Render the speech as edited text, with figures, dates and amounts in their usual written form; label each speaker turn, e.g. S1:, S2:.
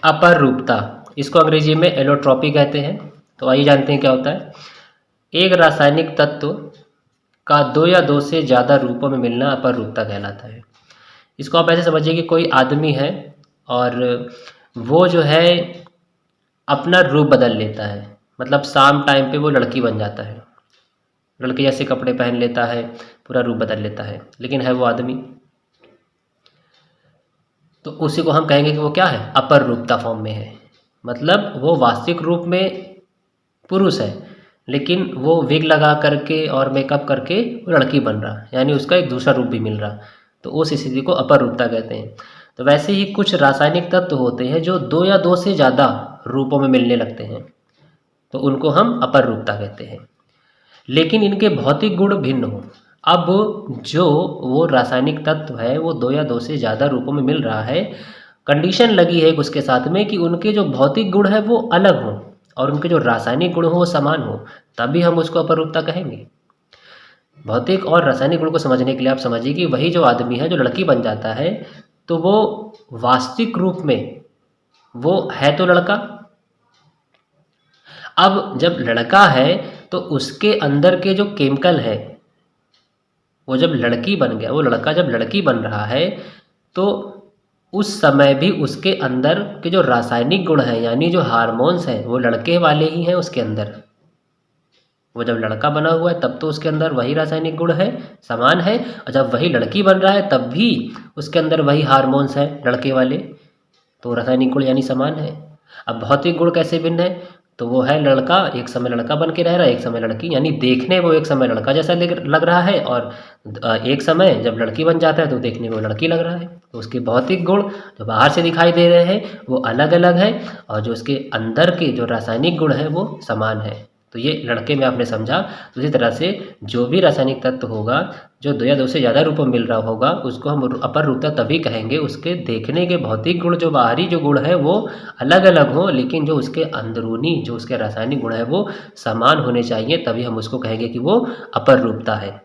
S1: अपर रूपता, इसको अंग्रेजी में एलोट्रॉपी कहते हैं। तो आइए जानते हैं क्या होता है। एक रासायनिक तत्व का दो या दो से ज़्यादा रूपों में मिलना अपर रूपता कहलाता है। इसको आप ऐसे समझिए कि कोई आदमी है और वो जो है अपना रूप बदल लेता है, मतलब शाम टाइम पे वो लड़की बन जाता है, लड़के जैसे कपड़े पहन लेता है, पूरा रूप बदल लेता है, लेकिन है वो आदमी। तो उसी को हम कहेंगे कि वो क्या है, अपर रूपता फॉर्म में है। मतलब वो वास्तविक रूप में पुरुष है, लेकिन वो विग लगा करके और मेकअप करके वो लड़की बन रहा, यानी उसका एक दूसरा रूप भी मिल रहा। तो उस स्थिति को अपर रूपता कहते हैं। तो वैसे ही कुछ रासायनिक तत्व होते हैं जो दो या दो से ज़्यादा रूपों में मिलने लगते हैं, तो उनको हम अपर रूपता कहते हैं, लेकिन इनके भौतिक गुण भिन्न हो। अब जो वो रासायनिक तत्व है वो दो या दो से ज़्यादा रूपों में मिल रहा है, कंडीशन लगी है उसके साथ में कि उनके जो भौतिक गुण है वो अलग हों और उनके जो रासायनिक गुण हो वो समान हो, तभी हम उसको अपर रूपता कहेंगे। भौतिक और रासायनिक गुण को समझने के लिए आप समझिए कि वही जो आदमी है जो लड़की बन जाता है, तो वो वास्तविक रूप में वो है तो लड़का। अब जब लड़का है तो उसके अंदर के जो केमिकल है वो जब लड़की बन गया, वो लड़का जब लड़की बन रहा है, तो उस समय भी उसके अंदर के जो रासायनिक गुण हैं यानी जो हार्मोन्स हैं वो लड़के वाले ही हैं उसके अंदर। वो जब लड़का बना हुआ है तब तो उसके अंदर वही रासायनिक गुण है, समान है, और जब वही लड़की बन रहा है तब भी उसके अंदर वही हार्मोन्स हैं लड़के वाले, तो रासायनिक गुण यानी समान है। अब भौतिक गुण कैसे भिन्न है, तो वो है लड़का एक समय लड़का बन के रह रहा है, एक समय लड़की, यानी देखने वो एक समय लड़का जैसा लग रहा है, और एक समय जब लड़की बन जाता है तो देखने में वो लड़की लग रहा है। तो उसके भौतिक गुण जो बाहर से दिखाई दे रहे हैं वो अलग अलग है, और जो उसके अंदर के जो रासायनिक गुण हैं वो समान है। तो ये लड़के में आपने समझा। तो इसी तरह से जो भी रासायनिक तत्व होगा जो दो या दो से ज़्यादा रूपों में मिल रहा होगा उसको हम अपर रूपता तभी कहेंगे उसके देखने के भौतिक गुण जो बाहरी जो गुण है वो अलग अलग हो, लेकिन जो उसके अंदरूनी जो उसके रासायनिक गुण है वो समान होने चाहिए, तभी हम उसको कहेंगे कि वो अपर रूपता है।